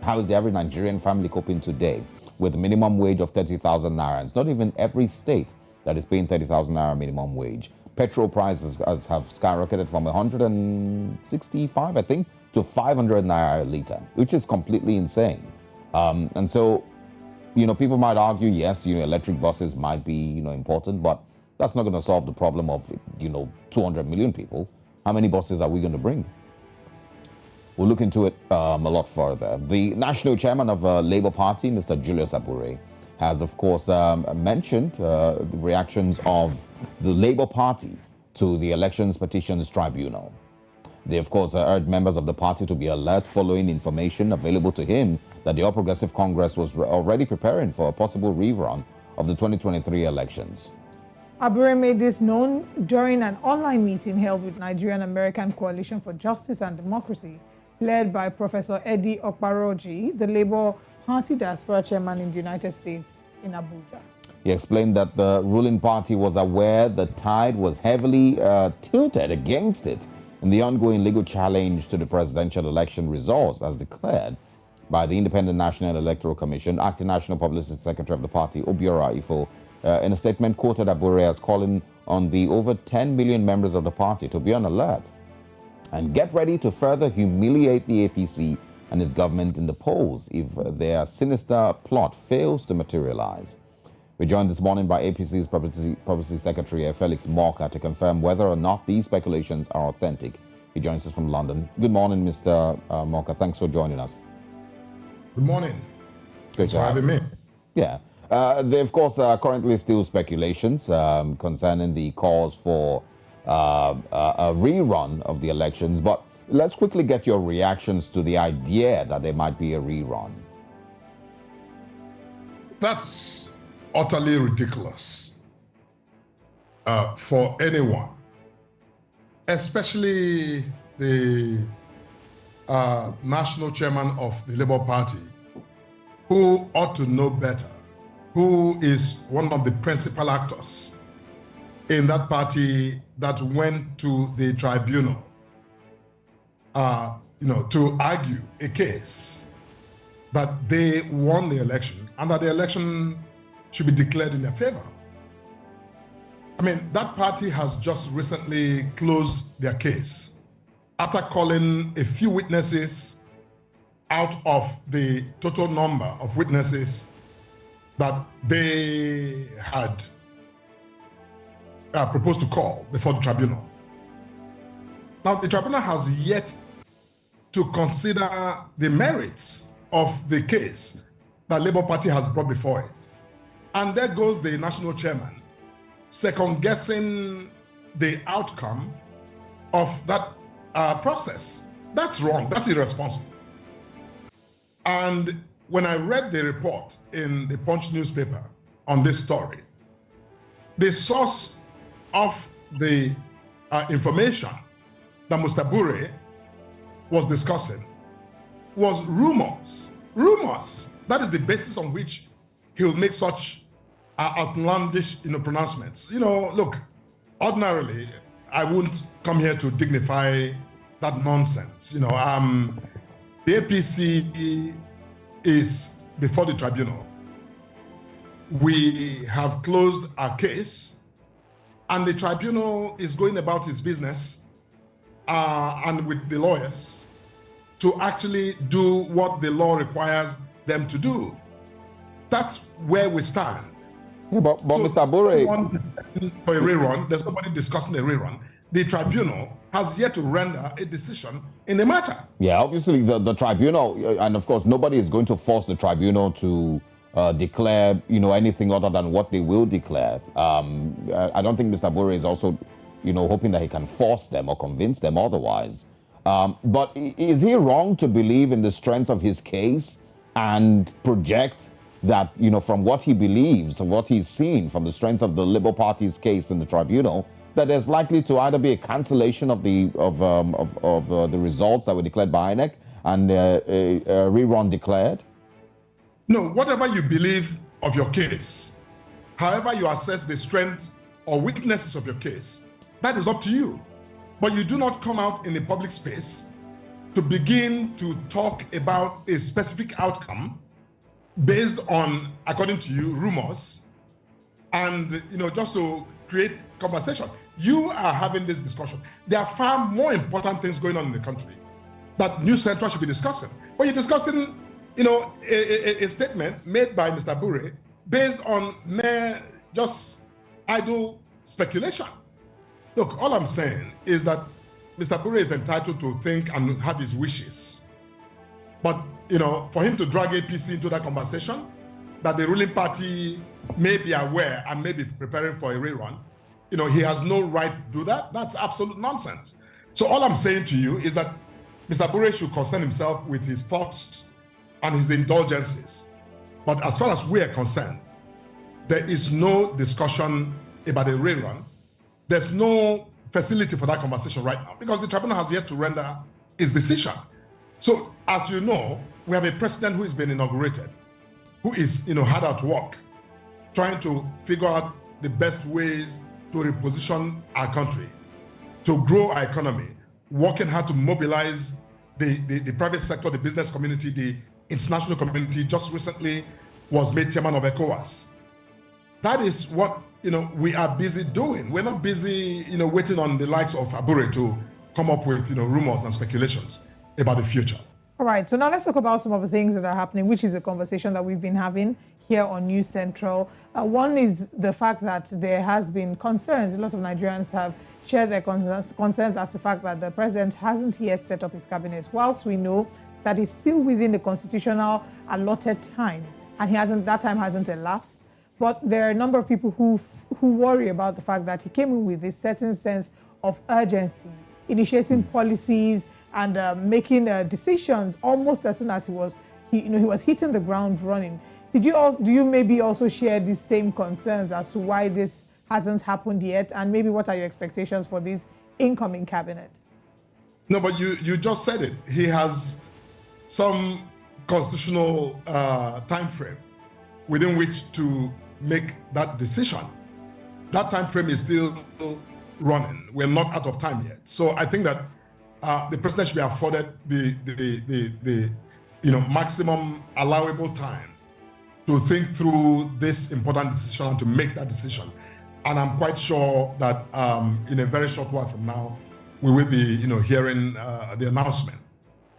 how is the average Nigerian family coping today with a minimum wage of 30,000 naira? It's not even every state that is paying 30,000 naira minimum wage. Petrol prices have skyrocketed from 165, I think, to 500 naira a litre, which is completely insane. And so, people might argue, yes, electric buses might be, important, but that's not going to solve the problem of, 200 million people. How many buses are we going to bring? We'll look into it a lot further. The national chairman of Labour Party, Mr. Julius Abure, has, of course, mentioned the reactions of the Labour Party to the Elections Petitions Tribunal. They, of course, urged members of the party to be alert following information available to him that the All Progressive Congress was already preparing for a possible rerun of the 2023 elections. Abure made this known during an online meeting held with Nigerian-American Coalition for Justice and Democracy, led by Professor Eddie Oparaoji, the Labour Party Diaspora Chairman in the United States in Abuja. He explained that the ruling party was aware the tide was heavily tilted against it in the ongoing legal challenge to the presidential election results as declared by the Independent National Electoral Commission. Acting National Publicity Secretary of the party, Obiora Ifo, in a statement quoted Abure as calling on the over 10 million members of the party to be on alert and get ready to further humiliate the APC and its government in the polls if their sinister plot fails to materialize. We're joined this morning by APC's Publicity Secretary, Felix Morka, to confirm whether or not these speculations are authentic. He joins us from London. Good morning, Mr. Morka. Thanks for joining us. Good morning. Thanks for having me. Yeah. There, of course, are currently still speculations concerning the calls for a rerun of the elections, but let's quickly get your reactions to the idea that there might be a rerun. That's utterly ridiculous for anyone, especially the national chairman of the Labour Party, who ought to know better, who is one of the principal actors in that party that went to the tribunal, to argue a case that they won the election and that the election should be declared in their favor. I mean, that party has just recently closed their case after calling a few witnesses out of the total number of witnesses that they had proposed to call before the tribunal. Now, the tribunal has yet to consider the merits of the case that Labour Party has brought before it. And there goes the national chairman, second-guessing the outcome of that process. That's wrong. That's irresponsible. And when I read the report in the Punch newspaper on this story, the source of the information that Mr. Abure was discussing was rumors. Rumors. That is the basis on which he'll make such outlandish, pronouncements. Look, ordinarily, I wouldn't come here to dignify that nonsense. The APC is before the tribunal. We have closed our case, and the tribunal is going about its business and with the lawyers to actually do what the law requires them to do. That's where we stand. Yeah, but so Mr. Abure, for a rerun, there's nobody discussing a rerun. The tribunal has yet to render a decision in the matter. Yeah, obviously the tribunal, and of course nobody is going to force the tribunal to declare, anything other than what they will declare. I don't think Mr. Abure is also, hoping that he can force them or convince them otherwise. But is he wrong to believe in the strength of his case and project that, from what he believes and what he's seen from the strength of the Labour Party's case in the tribunal, that there's likely to either be a cancellation of the results that were declared by INEC and a rerun declared? No, whatever you believe of your case, however you assess the strength or weaknesses of your case, that is up to you. But you do not come out in the public space to begin to talk about a specific outcome based on, according to you, rumors, and just to create conversation. You are having this discussion. There are far more important things going on in the country that News Central should be discussing. But you're discussing, a statement made by Mr. Abure based on mere just idle speculation. Look, all I'm saying is that Mr. Abure is entitled to think and have his wishes. But, for him to drag APC into that conversation, that the ruling party may be aware and may be preparing for a rerun, he has no right to do that. That's absolute nonsense. So all I'm saying to you is that Mr. Abure should concern himself with his thoughts and his indulgences. But as far as we are concerned, there is no discussion about a rerun. There's no facility for that conversation right now because the tribunal has yet to render its decision. So, as you know, we have a president who has been inaugurated, who is, hard at work, trying to figure out the best ways to reposition our country, to grow our economy, working hard to mobilize the private sector, the business community, the international community. Just recently was made chairman of ECOWAS. That is what we are busy doing. We're not busy waiting on the likes of Abure to come up with rumors and speculations about the future. All right, so now let's talk about some of the things that are happening, which is a conversation that we've been having here on News Central. One is the fact that there has been concerns. A lot of Nigerians have shared their concerns as the fact that the president hasn't yet set up his cabinet, whilst we know that he's still within the constitutional allotted time, and that time hasn't elapsed. But there are a number of people who worry about the fact that he came in with this certain sense of urgency, initiating policies and making decisions almost as soon as he was hitting the ground running. Do you maybe also share these same concerns as to why this hasn't happened yet, and maybe what are your expectations for this incoming cabinet? No, but you just said it. He has some constitutional time frame within which to make that decision. That time frame is still running. We're not out of time yet. So I think that the president should be afforded the maximum allowable time to think through this important decision and to make that decision. And I'm quite sure that in a very short while from now, we will be hearing the announcement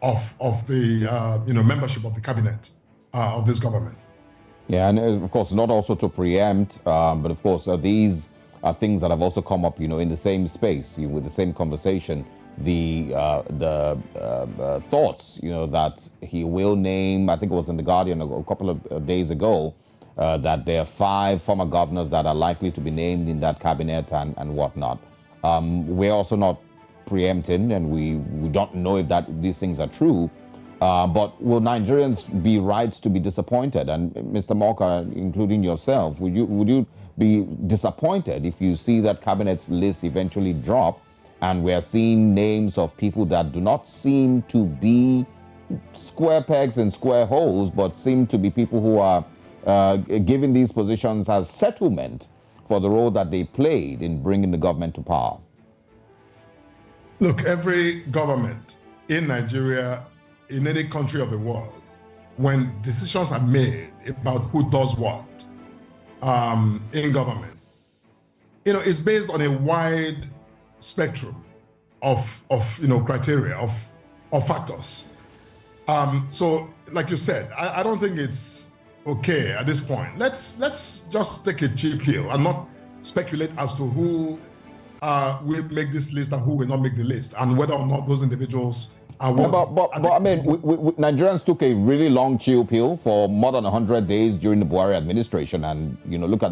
of the membership of the cabinet of this government. Yeah, and of course, not also to preempt, but of course, these are things that have also come up, in the same space, with the same conversation. The thoughts, that he will name, I think it was in The Guardian a couple of days ago, that there are 5 former governors that are likely to be named in that cabinet and whatnot. We're also not preempting, and we don't know if these things are true. But will Nigerians be right to be disappointed? And Mr. Morka, including yourself, would you be disappointed if you see that cabinet's list eventually drop, and we're seeing names of people that do not seem to be square pegs and square holes, but seem to be people who are given these positions as settlement for the role that they played in bringing the government to power? Look, every government in Nigeria, in any country of the world, when decisions are made about who does what in government, it's based on a wide spectrum of criteria, of factors. So, like you said, I don't think it's okay at this point. Let's just take a cheap pill and not speculate as to who will make this list and who will not make the list, and whether or not those individuals are worthy. But I mean, Nigerians took a really long chill pill for more than 100 days during the Buhari administration, and look at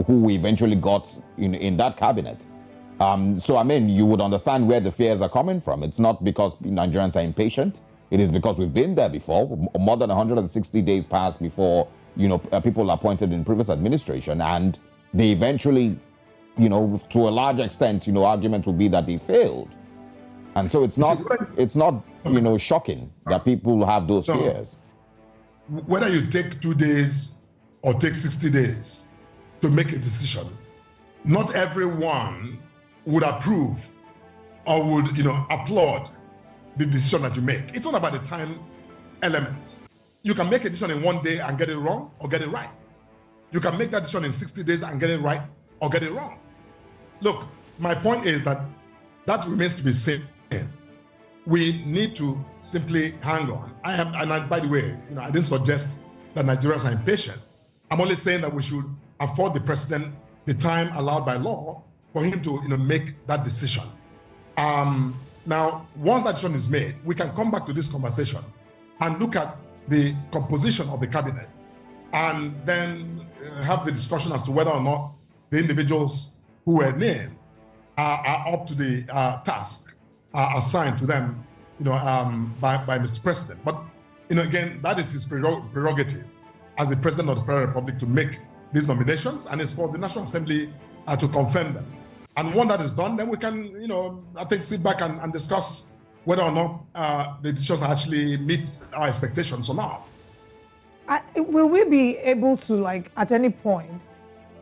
who we eventually got in that cabinet. So I mean, you would understand where the fears are coming from. It's not because Nigerians are impatient. It is because we've been there before. More than 160 days passed before people appointed in previous administration, and they eventually, to a large extent, argument would be that they failed. And so it's not shocking that people have those fears. Whether you take 2 days or take 60 days to make a decision, not everyone would approve or would applaud the decision that you make. It's not about the time element. You can make a decision in 1 day and get it wrong or get it right. You can make that decision in 60 days and get it right or get it wrong. Look, my point is that remains to be seen. We need to simply hang on. By the way, I didn't suggest that Nigerians are impatient. I'm only saying that we should afford the president the time allowed by law for him to make that decision. Now, once that decision is made, we can come back to this conversation and look at the composition of the cabinet and then have the discussion as to whether or not the individuals who were named are up to the task assigned to them by Mr. President. But again, that is his prerogative as the President of the Federal Republic to make these nominations, and it's for the National Assembly to confirm them. And when that is done, then we can, I think, sit back and discuss whether or not the decisions actually meet our expectations or not. Will we be able to, at any point,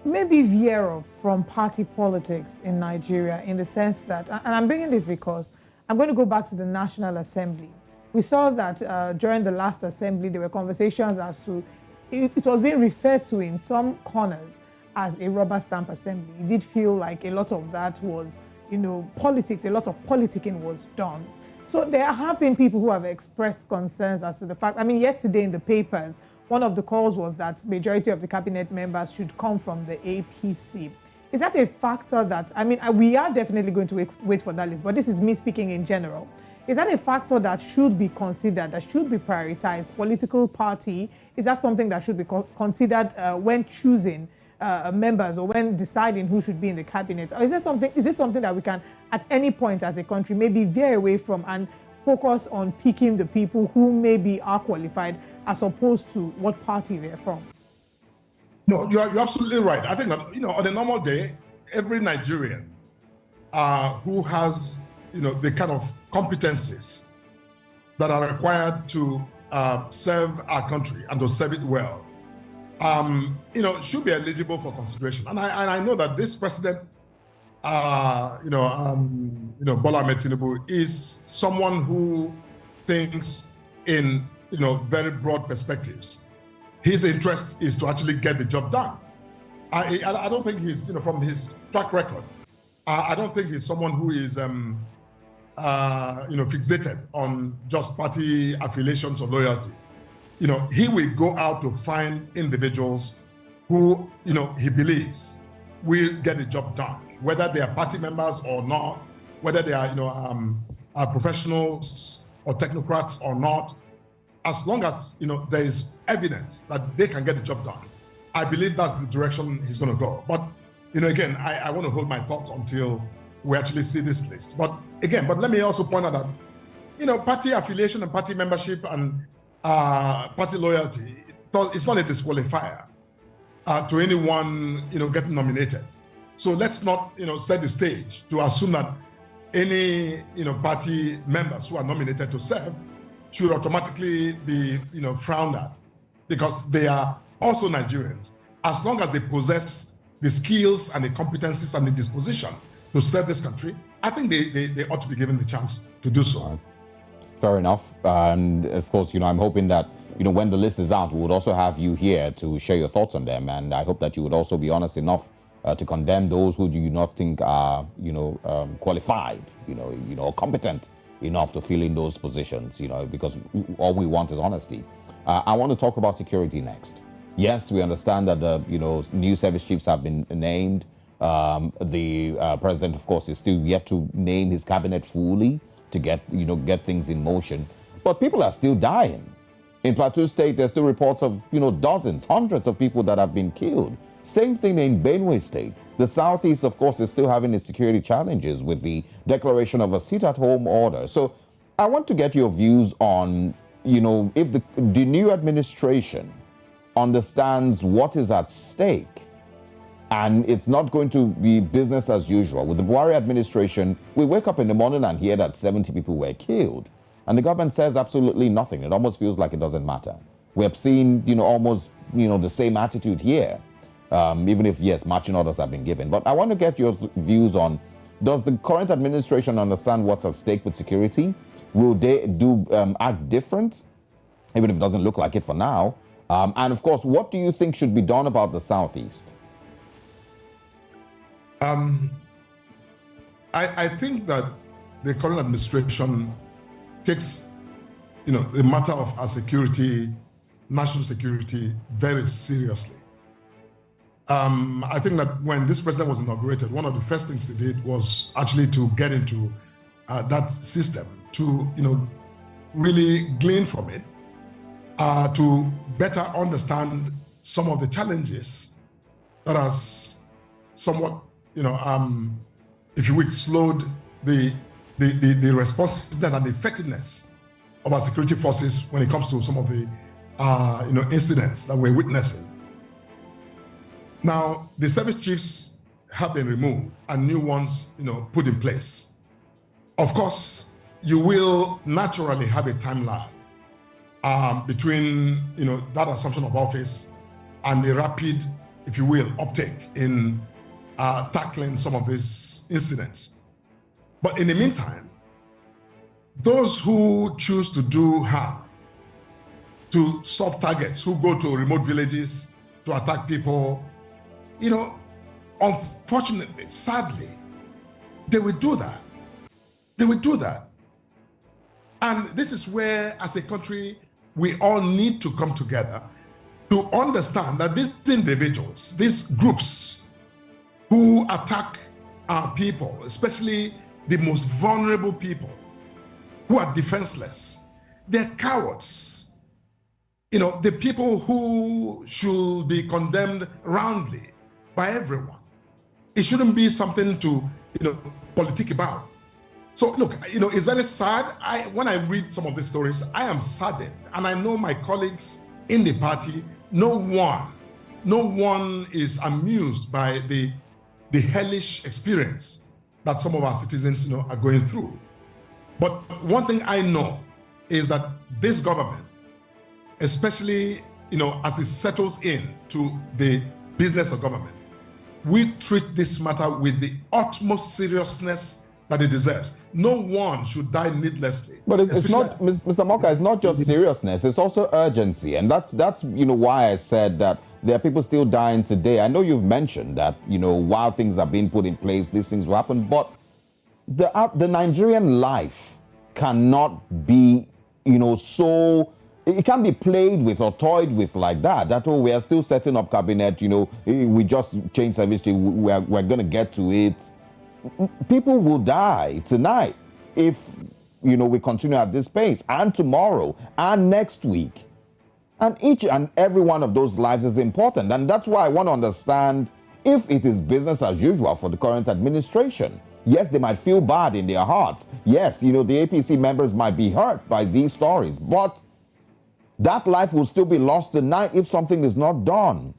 maybe veer off from party politics in Nigeria, in the sense that, and I'm bringing this because I'm going to go back to the National Assembly. We saw that during the last assembly, there were conversations as to, it was being referred to in some corners as a rubber stamp assembly. It did feel like a lot of that was, politics, a lot of politicking was done. So there have been people who have expressed concerns as to the fact, yesterday in the papers, one of the calls was that majority of the cabinet members should come from the APC. Is that a factor that, we are definitely going to wait for that list, but this is me speaking in general. Is that a factor that should be considered, that should be prioritized? Political party, is that something that should be considered when choosing members or when deciding who should be in the cabinet? Or is this something that we can, at any point as a country, maybe veer away from and focus on picking the people who maybe are qualified as opposed to what party they're from? No, you're absolutely right. I think that, on a normal day, every Nigerian who has, the kind of competencies that are required to serve our country and to serve it well, should be eligible for consideration. And I know that this president, Bola Ahmed Tinubu, is someone who thinks in, very broad perspectives. His interest is to actually get the job done. I don't think he's, from his track record, I don't think he's someone who is, fixated on just party affiliations or loyalty. He will go out to find individuals who, he believes will get the job done, whether they are party members or not, whether they are professionals or technocrats or not. As long as, there is evidence that they can get the job done, I believe that's the direction he's going to go. But, again, I want to hold my thoughts until we actually see this list. But let me also point out that, party affiliation and party membership and party loyalty, it's not a disqualifier to anyone, getting nominated. So let's not, set the stage to assume that any, party members who are nominated to serve should automatically be, frowned at, because they are also Nigerians. As long as they possess the skills and the competencies and the disposition to serve this country, I think they ought to be given the chance to do so. Fair enough. And of course, I'm hoping that, when the list is out, we would also have you here to share your thoughts on them. And I hope that you would also be honest enough to condemn those who do not think are, qualified, or competent enough to fill in those positions, because all we want is honesty. I want to talk about security next. Yes, we understand that the, new service chiefs have been named. The president, of course, is still yet to name his cabinet fully to get things in motion. But people are still dying. In Plateau State, there's still reports of, dozens, hundreds of people that have been killed. Same thing in Benue State. The Southeast, of course, is still having its security challenges with the declaration of a sit-at-home order. So I want to get your views on, if the new administration understands what is at stake, and it's not going to be business as usual. With the Buhari administration, we wake up in the morning and hear that 70 people were killed. And the government says absolutely nothing. It almost feels like it doesn't matter. We have seen, almost, the same attitude here, even if, yes, marching orders have been given. But I want to get your views on, does the current administration understand what's at stake with security? Will they act different, even if it doesn't look like it for now? And of course, what do you think should be done about the Southeast? I think that the current administration takes, the matter of our security, national security, very seriously. I think that when this president was inaugurated, one of the first things he did was actually to get into that system, to really glean from it, to better understand some of the challenges that has somewhat, if you will, slowed the responsiveness and the effectiveness of our security forces when it comes to some of the incidents that we're witnessing. Now, the service chiefs have been removed and new ones, put in place. Of course, you will naturally have a time lag between, that assumption of office and the rapid, if you will, uptake in tackling some of these incidents. But in the meantime, those who choose to do harm to soft targets, who go to remote villages to attack people, unfortunately, sadly, they will do that. They will do that. And this is where, as a country, we all need to come together to understand that these individuals, these groups who attack our people, especially the most vulnerable people who are defenseless, they're cowards. The people who should be condemned roundly by everyone. It shouldn't be something to, politic about. So look, it's very sad. When I read some of these stories, I am saddened. And I know my colleagues in the party, no one is amused by the hellish experience that some of our citizens, are going through. But one thing I know is that this government, especially, as it settles in to the business of government, we treat this matter with the utmost seriousness that it deserves. No one should die needlessly. But it's not, Mr. Moka, it's not just seriousness, it's also urgency. And that's why I said that there are people still dying today. I know you've mentioned that, while things are being put in place, these things will happen, but the Nigerian life cannot be, so, it can't be played with or toyed with like that. That, we are still setting up cabinet, we just changed service, we're going to get to it. People will die tonight if, we continue at this pace, and tomorrow, and next week. And each and every one of those lives is important. And that's why I want to understand if it is business as usual for the current administration. Yes, they might feel bad in their hearts. Yes, the APC members might be hurt by these stories, but that life will still be lost tonight if something is not done.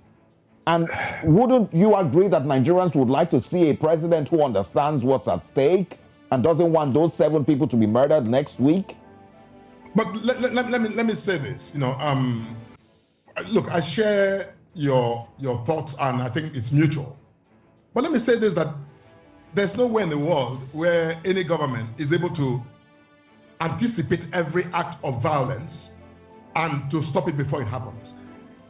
And wouldn't you agree that Nigerians would like to see a president who understands what's at stake and doesn't want those 7 people to be murdered next week? But let me say this, look, I share your thoughts and I think it's mutual. But let me say this, that there's nowhere in the world where any government is able to anticipate every act of violence and to stop it before it happens.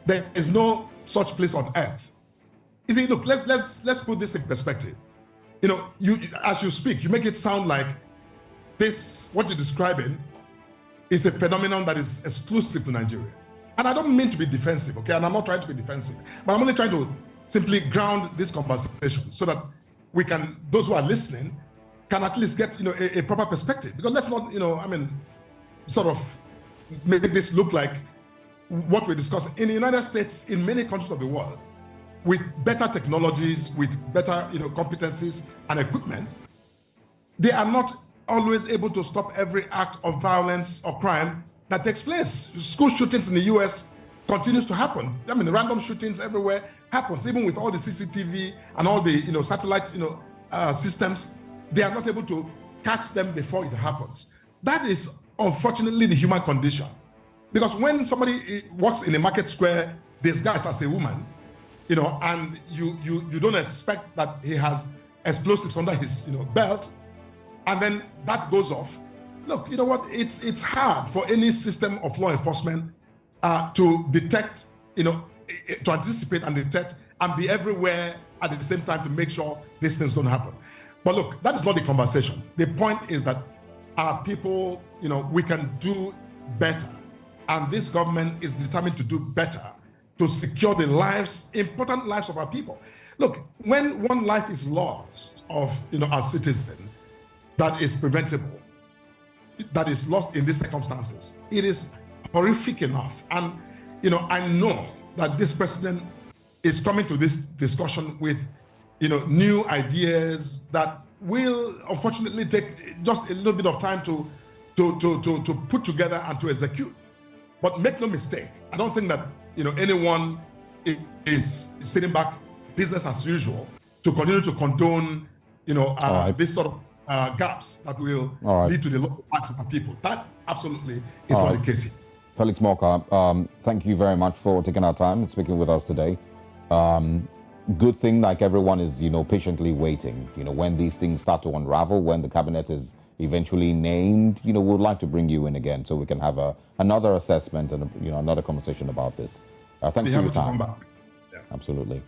There is no such place on earth. You see, look, let's put this in perspective. You as you speak, you make it sound like this, what you're describing, is a phenomenon that is exclusive to Nigeria. And I don't mean to be defensive, okay? And I'm not trying to be defensive, but I'm only trying to simply ground this conversation so that we can, those who are listening, can at least get, a proper perspective. Because let's not, sort of make this look like what we're discussing. In the United States, in many countries of the world, with better technologies, with better, competencies and equipment, they are not always able to stop every act of violence or crime that takes place. School shootings in the US continues to happen. Random shootings everywhere happens, even with all the CCTV and all the, satellite, systems. They are not able to catch them before it happens. That is unfortunately the human condition. Because when somebody walks in a market square disguised as a woman, and you don't expect that he has explosives under his, belt, and then that goes off, look, you know what? It's hard for any system of law enforcement to detect, to anticipate and detect and be everywhere at the same time to make sure these things don't happen. But look, that is not the conversation. The point is that our people, we can do better. And this government is determined to do better to secure the lives, important lives of our people. Look, when one life is lost of, our citizen, that is preventable, that is lost in these circumstances, it is horrific enough. And, I know that this president is coming to this discussion with, new ideas that will unfortunately take just a little bit of time to put together and to execute. But make no mistake, I don't think that, anyone is sitting back business as usual to continue to condone, this sort of gaps that will lead to the local rights of our people. That absolutely is not the case here. Felix Morka, thank you very much for taking our time and speaking with us today. Good thing, like everyone is, patiently waiting. When these things start to unravel, when the cabinet is eventually named, we'd like to bring you in again so we can have another assessment and another conversation about this. Thanks for your time. Come back. Yeah. Absolutely.